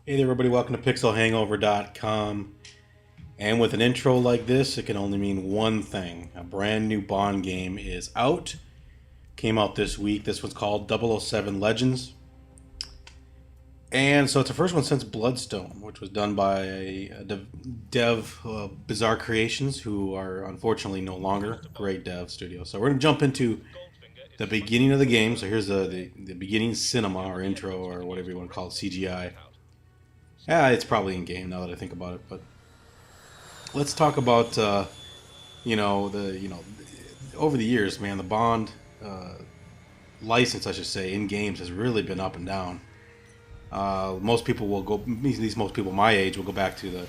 Hey there, everybody. Welcome to PixelHangover.com. And with an intro like this, it can only mean one thing. A brand new Bond game is out. Came out this week. This one's called 007 Legends. And so it's the first one since Bloodstone, which was done by a dev, Bizarre Creations, who are unfortunately no longer great dev studio. So we're going to jump into the beginning of the game. So here's the beginning cinema or intro or whatever you want to call it, CGI. Yeah, it's probably in game now that I think about it. But let's talk about over the years, man, the Bond license, I should say, in games has really been up and down. Most people will go, at least most people my age will go back to the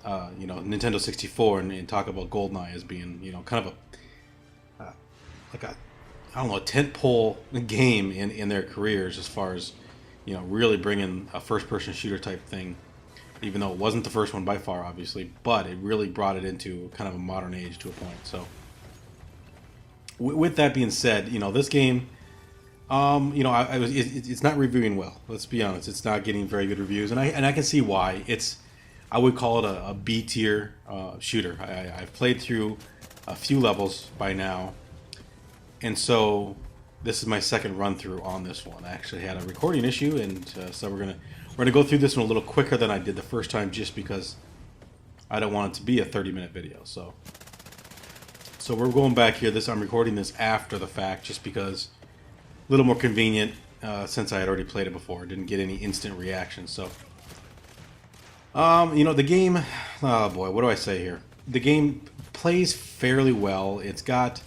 Nintendo 64 and talk about GoldenEye as being kind of like a I don't know, a tentpole game in their careers as far as really bringing a first-person shooter type thing, even though it wasn't the first one by far, obviously, but it really brought it into kind of a modern age to a point. So, with that being said, this game, it's not reviewing well. Let's be honest, it's not getting very good reviews, and I can see why. I would call it a B tier shooter. I've played through a few levels by now, and so this is my second run through on this one. I actually had a recording issue, and so we're gonna go through this one a little quicker than I did the first time, just because I don't want it to be a 30-minute video. So we're going back here. I'm recording this after the fact, just because a little more convenient since I had already played it before. Didn't get any instant reactions. So the game. Oh boy, what do I say here? The game plays fairly well. It's got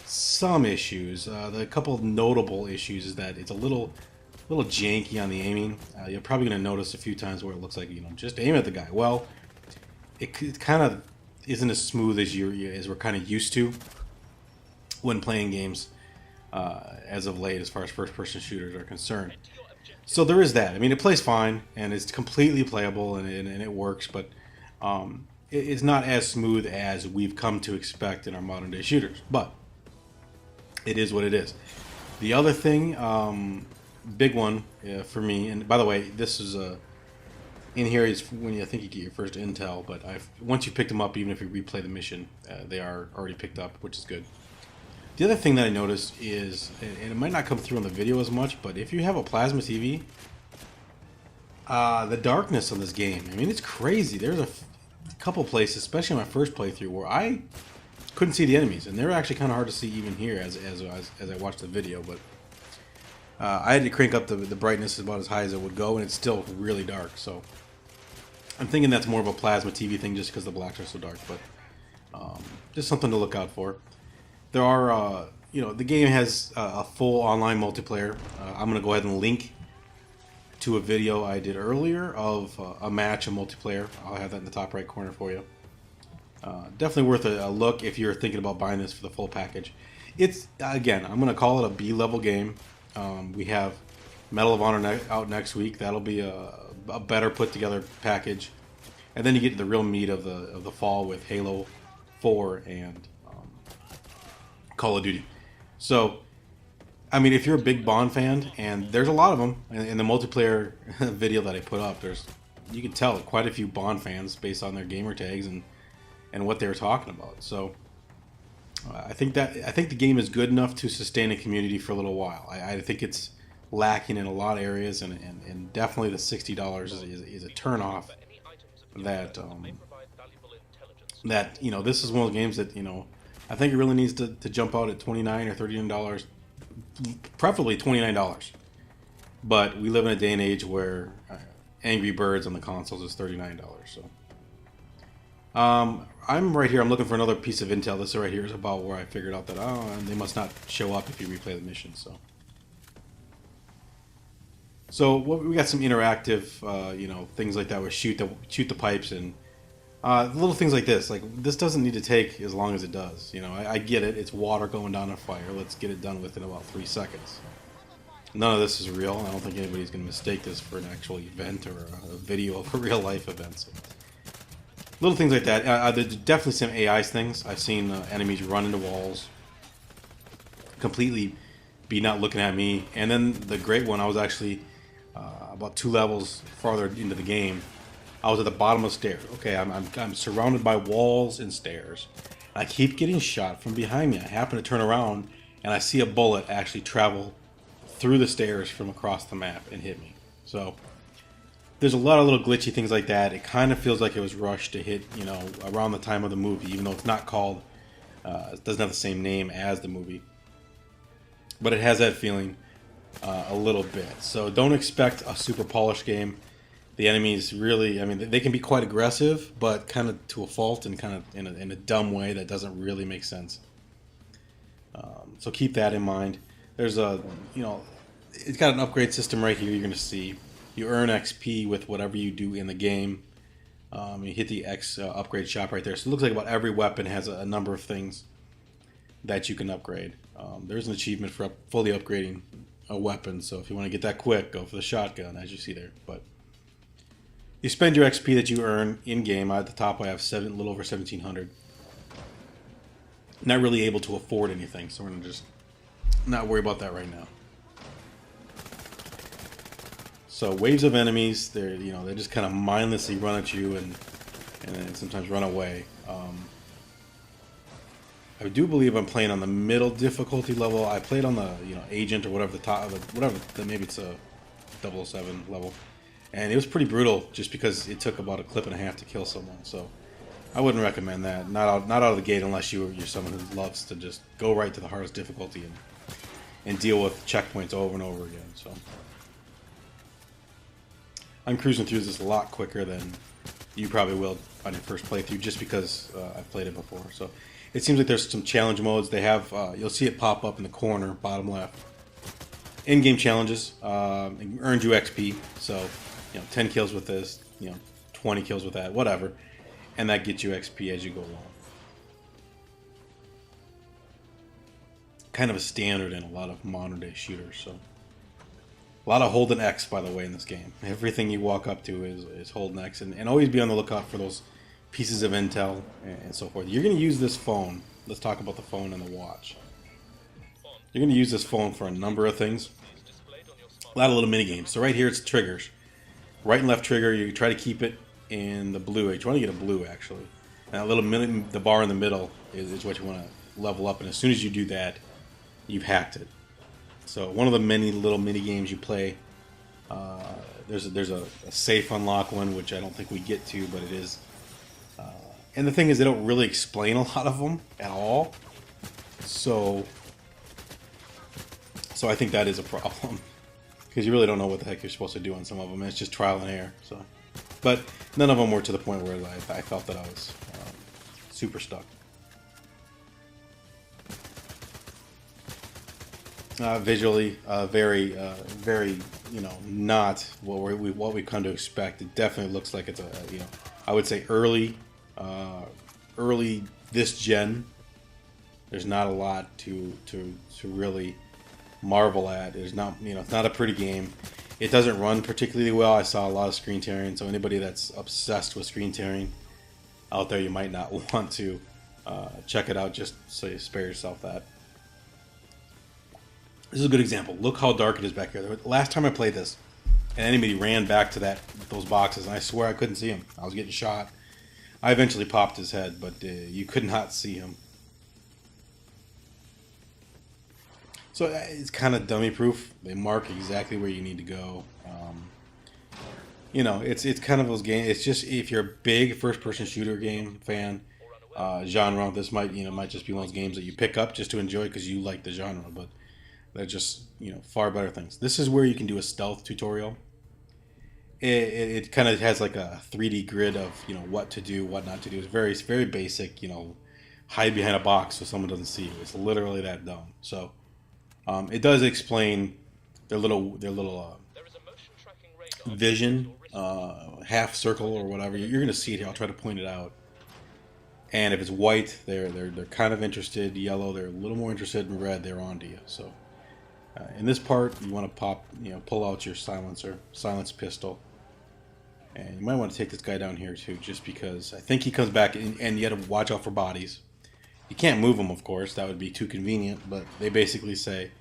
some issues. The couple of notable issues is that it's a little janky on the aiming. You're probably going to notice a few times where it looks like just aim at the guy. Well, it kind of isn't as smooth as we're kind of used to when playing games as of late, as far as first-person shooters are concerned. So there is that. I mean, it plays fine and it's completely playable and it works, but it's not as smooth as we've come to expect in our modern-day shooters. But it is what it is. The other thing, big one for me, and by the way, this is in here is when I think you get your first intel. But once you pick them up, even if you replay the mission, they are already picked up, which is good. The other thing that I noticed is, and it might not come through on the video as much, but if you have a plasma TV, the darkness on this game, I mean, it's crazy. There's a couple places, especially my first playthrough, where I couldn't see the enemies, and they're actually kind of hard to see even here as I watched the video. But I had to crank up the brightness about as high as it would go, and it's still really dark. So I'm thinking that's more of a plasma TV thing, just because the blacks are so dark. But just something to look out for. There are, the game has a full online multiplayer. I'm going to go ahead and link to a video I did earlier of a match of multiplayer. I'll have that in the top right corner for you. Definitely worth a look if you're thinking about buying this for the full package. It's, again, I'm going to call it a B-level game. We have Medal of Honor out next week. That'll be a better put-together package. And then you get to the real meat of the fall with Halo 4 and Call of Duty. So, I mean, if you're a big Bond fan, and there's a lot of them, in the multiplayer video that I put up, you can tell quite a few Bond fans based on their gamer tags and what they were talking about. So I think the game is good enough to sustain a community for a little while. I think it's lacking in a lot of areas, and definitely the $60 is a turnoff. That this is one of the games that I think it really needs to jump out at $29 or $39, preferably $29. But we live in a day and age where Angry Birds on the consoles is $39. So. I'm right here. I'm looking for another piece of intel. This right here is about where I figured out that they must not show up if you replay the mission. So we got some interactive, things like that with shoot the pipes and little things like this. Like, this doesn't need to take as long as it does. I get it. It's water going down a fire. Let's get it done within about 3 seconds. None of this is real. I don't think anybody's going to mistake this for an actual event or a video of a real life event. So. Little things like that. There's definitely some AI things. I've seen enemies run into walls, completely be not looking at me. And then the great one, I was actually about 2 levels farther into the game, I was at the bottom of the stairs. Okay, I'm surrounded by walls and stairs. I keep getting shot from behind me. I happen to turn around and I see a bullet actually travel through the stairs from across the map and hit me. So there's a lot of little glitchy things like that. It kind of feels like it was rushed to hit, you know, around the time of the movie, even though it's not called, it doesn't have the same name as the movie. But it has that feeling a little bit. So don't expect a super polished game. The enemies really, I mean, they can be quite aggressive, but kind of to a fault and kind of in a dumb way that doesn't really make sense. So keep that in mind. There's a, you know, it's got an upgrade system right here. You're going to see you earn XP with whatever you do in the game. You hit the X upgrade shop right there. So it looks like about every weapon has a number of things that you can upgrade. There's an achievement for fully upgrading a weapon. So if you want to get that quick, go for the shotgun, as you see there. But you spend your XP that you earn in game. At the top, I have a little over 1,700. Not really able to afford anything, so we're gonna just not worry about that right now. So waves of enemies, they're they just kind of mindlessly run at you and then sometimes run away. I do believe I'm playing on the middle difficulty level. I played on the agent or whatever maybe it's a 007 level, and it was pretty brutal just because it took about a clip and a half to kill someone. So I wouldn't recommend that. Not out of the gate unless you're someone who loves to just go right to the hardest difficulty and deal with checkpoints over and over again. So I'm cruising through this a lot quicker than you probably will on your first playthrough, just because I've played it before. So it seems like there's some challenge modes. They have you'll see it pop up in the corner, bottom left. In-game challenges earned you XP. So 10 kills with this, 20 kills with that, whatever. And that gets you XP as you go along. Kind of a standard in a lot of modern day shooters. So a lot of holding X, by the way, in this game. Everything you walk up to is holding X, and always be on the lookout for those pieces of intel and so forth. You're going to use this phone. Let's talk about the phone and the watch. You're going to use this phone for a number of things. A lot of little mini games. So right here, it's triggers. Right and left trigger. You try to keep it in the blue. You want to get a blue, actually. And that little the bar in the middle is what you want to level up. And as soon as you do that, you've hacked it. So one of the many little mini games you play. There's a safe unlock one, which I don't think we get to, but it is. And the thing is, they don't really explain a lot of them at all. So I think that is a problem. Because you really don't know what the heck you're supposed to do on some of them. And it's just trial and error. So, but none of them were to the point where I felt that I was super stuck. Visually, very, not what we come to expect. It definitely looks like it's I would say early this gen. There's not a lot to really marvel at. There's not, it's not a pretty game. It doesn't run particularly well. I saw a lot of screen tearing, so anybody that's obsessed with screen tearing out there, you might not want to check it out, just so you spare yourself that. This is a good example. Look how dark it is back here. The last time I played this, an enemy ran back to those boxes, and I swear I couldn't see him. I was getting shot. I eventually popped his head, but you could not see him. So it's kind of dummy proof. They mark exactly where you need to go. It's kind of those games. It's just, if you're a big first-person shooter game fan, genre, this might just be one of those games that you pick up just to enjoy because you like the genre. But they're just far better things. This is where you can do a stealth tutorial. It kind of has like a 3D grid of what to do, what not to do. It's very basic. Hide behind a box so someone doesn't see you. It's literally that dumb. So. It does explain their little vision, half circle or whatever. You're going to see it here. I'll try to point it out. And if it's white, they're kind of interested. Yellow, they're a little more interested. In red, they're onto you. So in this part, you want to pull out your silence pistol, and you might want to take this guy down here too, just because I think he comes back, and you got to watch out for bodies. You can't move them, of course. That would be too convenient. But they basically say,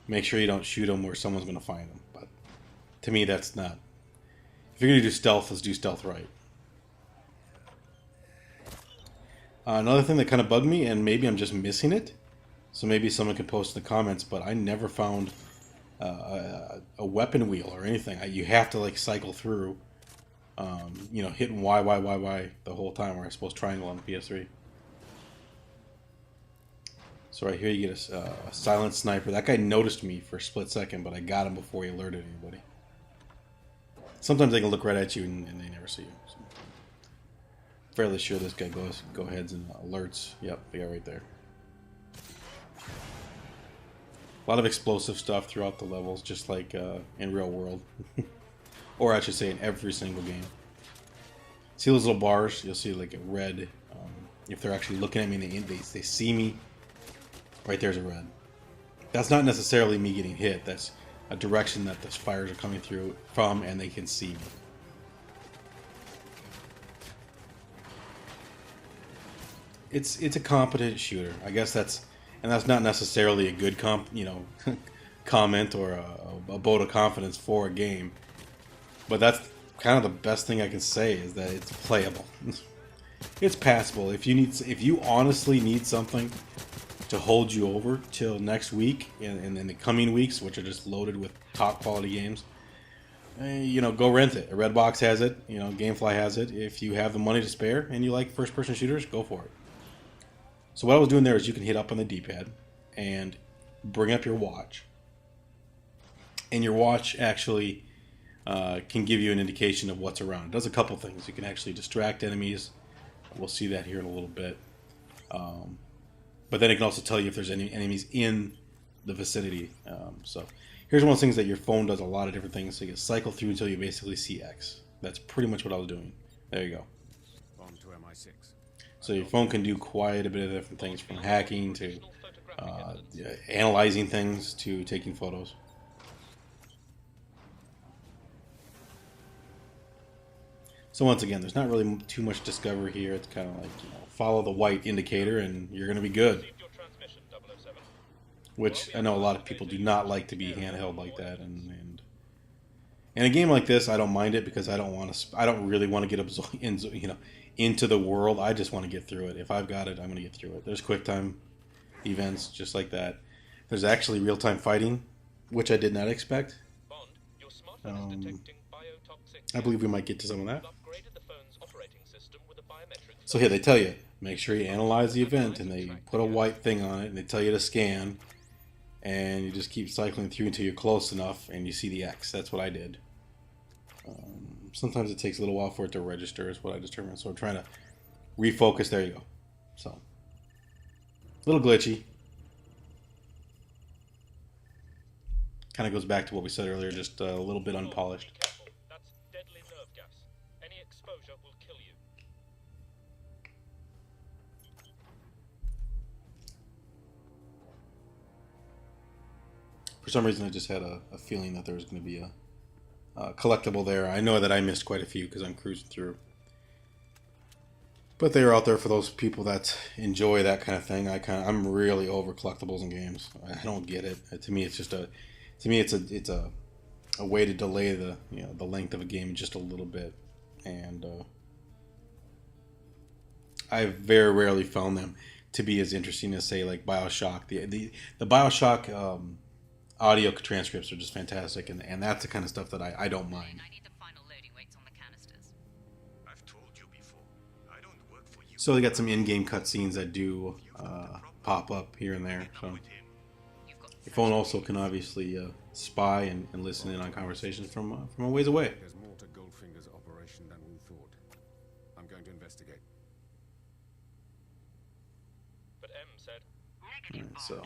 make sure you don't shoot them where someone's going to find them. But To me, that's not. If you're going to do stealth, let's do stealth right. Another thing that kind of bugged me, and maybe I'm just missing it, so maybe someone can post in the comments, but I never found a weapon wheel or anything. You have to like cycle through, you know, hitting Y the whole time, or I suppose triangle on the PS3. So right here you get a silent sniper. That guy noticed me for a split second, but I got him before he alerted anybody. Sometimes they can look right at you and they never see you. So fairly sure this guy go aheads and alerts. Yep, they got right there. A lot of explosive stuff throughout the levels, just like in real world. Or I should say in every single game. See those little bars? You'll see like a red. If they're actually looking at me and they see me, right there's a red. That's not necessarily me getting hit. That's a direction that the fires are coming through from, and they can see me. It's a competent shooter. I guess that's not necessarily a good comment or a vote of confidence for a game. But that's kind of the best thing I can say is that it's playable. It's passable. If you honestly need something to hold you over till next week and in the coming weeks, which are just loaded with top quality games, you know, go rent it. Redbox has it. You know, GameFly has it. If you have the money to spare and you like first-person shooters, go for it. So what I was doing there is you can hit up on the D-pad and bring up your watch, and your watch actually can give you an indication of what's around. It does a couple things. You can actually distract enemies. We'll see that here in a little bit. But then it can also tell you if there's any enemies in the vicinity. So here's one of those things that your phone does a lot of different things. So you can cycle through until you basically see X. That's pretty much what I was doing. There you go. On to MI6. So your phone can do quite a bit of different things, from hacking to analyzing things to taking photos. So once again, there's not really too much discovery here. It's kind of like, you know, follow the white indicator and you're going to be good. Which I know a lot of people do not like to be handheld like that, and in a game like this, I don't mind it because I don't really want to get absorbed into the world. I just want to get through it. If I've got it, I'm going to get through it. There's QuickTime events just like that. There's actually real-time fighting, which I did not expect. I believe we might get to some of that. So here they tell you, make sure you analyze the event, and they put a white thing on it, and they tell you to scan, and you just keep cycling through until you're close enough, and you see the X. That's what I did. Sometimes it takes a little while for it to register, is what I determined. So I'm trying to refocus. There you go. So a little glitchy. Kind of goes back to what we said earlier, just a little bit unpolished. That's deadly nerve gas. Any exposure will kill you. For some reason, I just had a feeling that there was going to be a collectible there. I know that I missed quite a few because I'm cruising through. But they are out there for those people that enjoy that kind of thing. I'm really over collectibles in games. I don't get it. To me, it's just it's a way to delay the length of a game just a little bit, and I've very rarely found them to be as interesting as, say, like BioShock. The BioShock audio transcripts are just fantastic, and that's the kind of stuff that I don't mind. I need the final loading weights on the canisters. I've told you before, I don't work for you. So they got some in-game cutscenes that do pop up here and there. So your phone also can obviously spy and listen in on conversations from a ways away. There's more to Goldfinger's operation than we thought. I'm going to investigate. But M said, Alright, so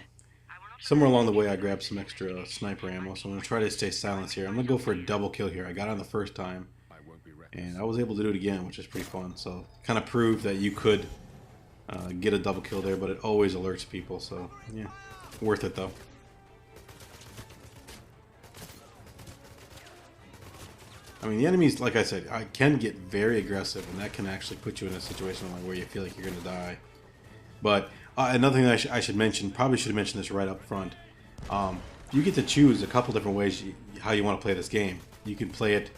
somewhere along the way I grabbed some extra sniper ammo, so I'm going to try to stay silent here. I'm going to go for a double kill here. I got on the first time, I won't be reckless. and I was able to do it again, which is pretty fun. So kind of proved that you could get a double kill there, but it always alerts people, so yeah, worth it though. I mean, the enemies, like I said, can get very aggressive, and that can actually put you in a situation like where you feel like you're going to die. But another thing that I should mention, probably should have mentioned this right up front. you get to choose a couple different ways how you want to play this game. You can play it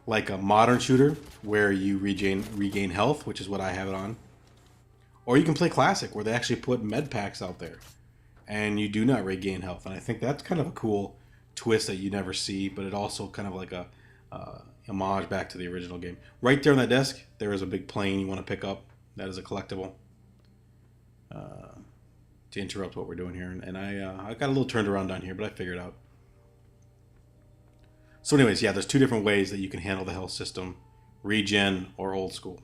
like a modern shooter where you regain health, which is what I have it on. Or you can play classic where they actually put med packs out there and you do not regain health. And I think that's kind of a cool twist that you never see, but it also kind of like a homage back to the original game. Right there on that desk, there is a big plane you want to pick up. That is a collectible to interrupt what we're doing here. And I got a little turned around down here, but I figured it out. So anyways, yeah, there's two different ways that you can handle the health system. Regen or old school.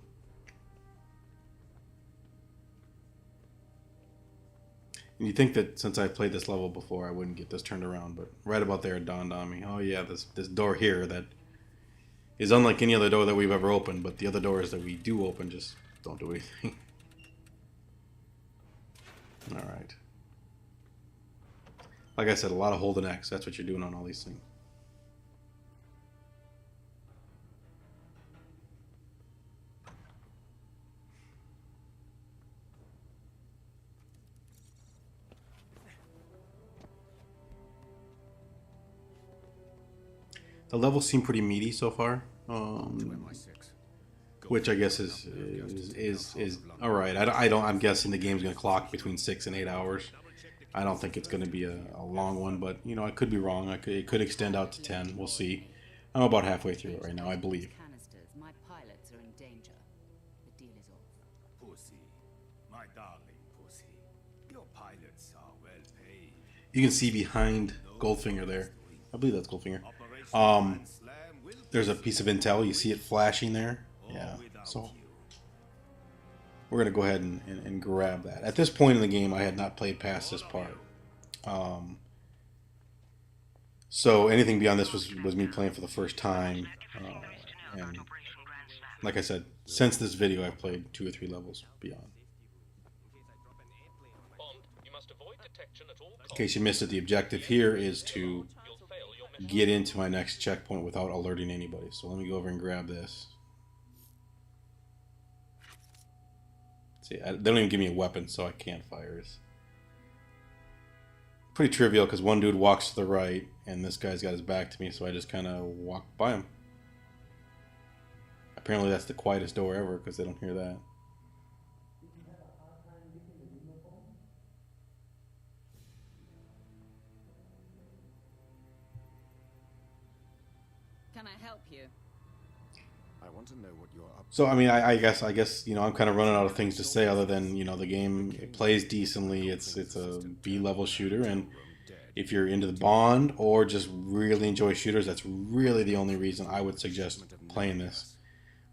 And you'd think that since I played this level before, I wouldn't get this turned around, but right about there it dawned on me. Oh yeah, this door here that is unlike any other door that we've ever opened, but the other doors that we do open just don't do anything. Alright. Like I said, a lot of holding X. That's what you're doing on all these things. The levels seem pretty meaty so far, which I guess is all right. I'm guessing the game's gonna clock between 6 and 8 hours. I don't think it's gonna be a long one, but you know I could be wrong. It could extend out to 10. We'll see. I'm about halfway through it right now, I believe. Canisters. My pilots are in danger. The deal is off. Pussy, my darling Pussy, your pilots are well paid. You can see behind Goldfinger there. I believe that's Goldfinger. There's a piece of intel. You see it flashing there. Yeah. So we're gonna go ahead and grab that. At this point in the game, I had not played past this part. So anything beyond this was me playing for the first time. And like I said, since this video, I've played 2 or 3 levels beyond. Bond, you must avoid detection at all costs. In case you missed it, the objective here is to You'll fail your mission. get into my next checkpoint without alerting anybody. So let me go over and grab this. See, they don't even give me a weapon, so I can't fire. It's pretty trivial because one dude walks to the right, and this guy's got his back to me, so I just kind of walk by him. Apparently that's the quietest door ever because they don't hear that. Can I help you? I want to know what you're up to. So I mean, I guess you know I'm kind of running out of things to say other than you know the game it plays decently. It's a B-level shooter, and if you're into the Bond or just really enjoy shooters, that's really the only reason I would suggest playing this.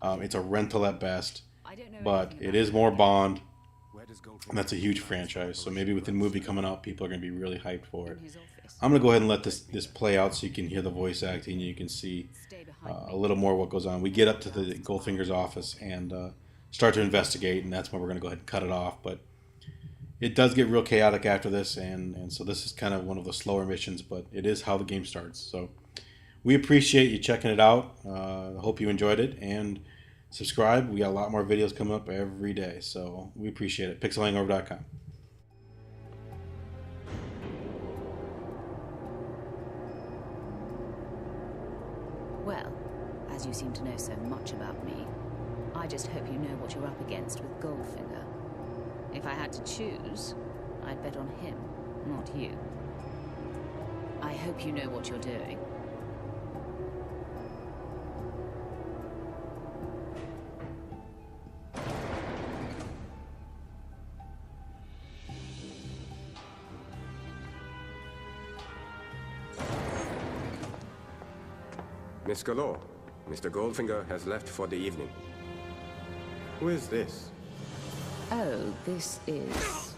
It's a rental at best, I don't know but anything it about is more Bond, Where does Goldfinger and that's a huge franchise. So maybe with the movie coming out, people are going to be really hyped for it. in his office. I'm going to go ahead and let this play out so you can hear the voice acting. You can see Stay behind a me. little more what goes on. We get up to the Goldfinger's office and start to investigate, and that's when we're going to go ahead and cut it off. But it does get real chaotic after this, and so this is kind of one of the slower missions, but it is how the game starts. So we appreciate you checking it out. I hope you enjoyed it, and subscribe. We got a lot more videos coming up every day, so we appreciate it. PixelHangover.com. Well, as you seem to know so much about me, I just hope you know what you're up against with Goldfinger. If I had to choose, I'd bet on him, not you. I hope you know what you're doing. Miss Galore, Mr. Goldfinger has left for the evening. Who is this? Oh, this is...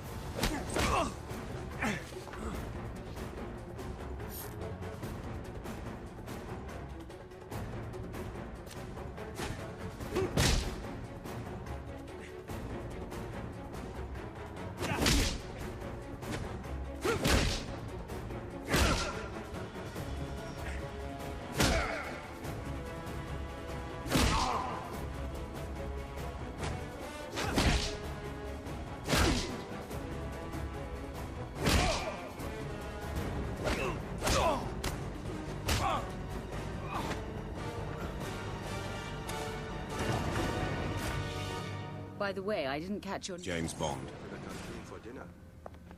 By the way, I didn't catch your... James Bond. To the canteen for dinner.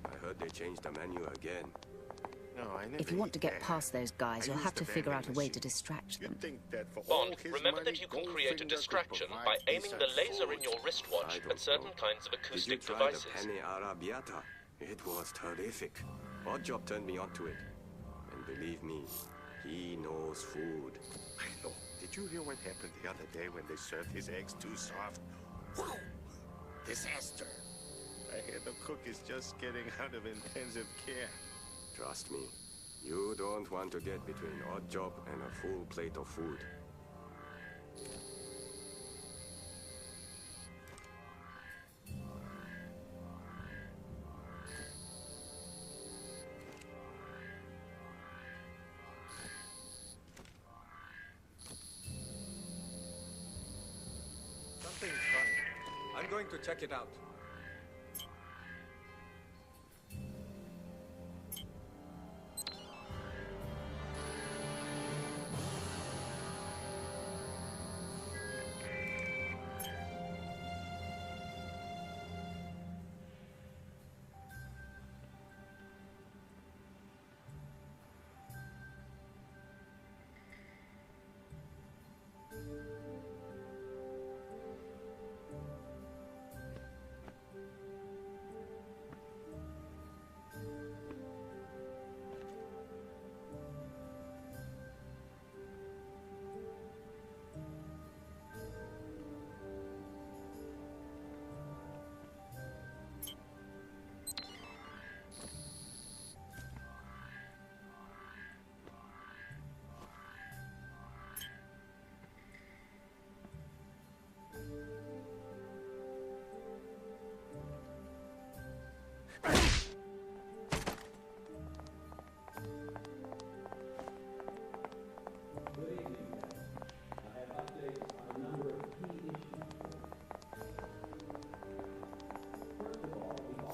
I heard they changed the menu again. No, I never If you want to eat get there. past those guys, I you'll use have the to figure out a vending way to machine. distract them. You'd think that for Bond, all his remember money, that you can create a Goldfinger could distraction provide by aiming the decent laser in food. your wristwatch I don't at certain know. kinds of Did you acoustic try devices. the Penne Arrabbiata? It was terrific. Oddjob turned me onto it. And believe me, he knows food. I know. Did you hear what happened the other day when they served his eggs too soft? Whoa! Disaster! I hear the cook is just getting out of intensive care. Trust me, you don't want to get between Oddjob and a full plate of food. Something's funny. I'm going to check it out.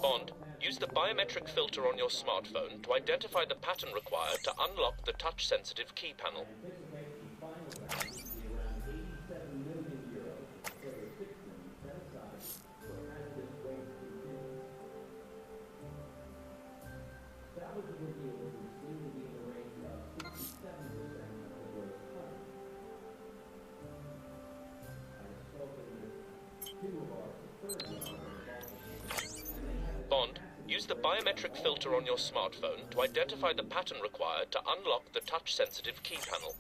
Bond, use the biometric filter on your smartphone to identify the pattern required to unlock the touch-sensitive key panel. Bond, use the biometric filter on your smartphone to identify the pattern required to unlock the touch-sensitive key panel.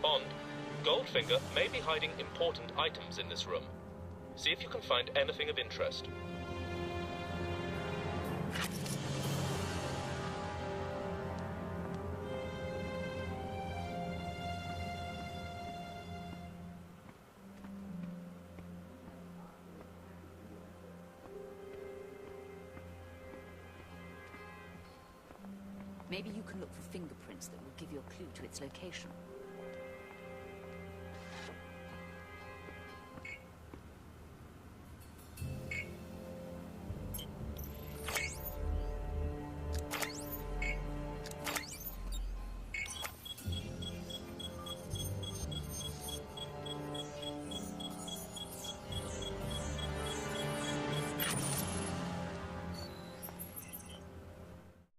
Bond, Goldfinger may be hiding important items in this room. See if you can find anything of interest. Maybe you can look for fingerprints that will give you a clue to its location.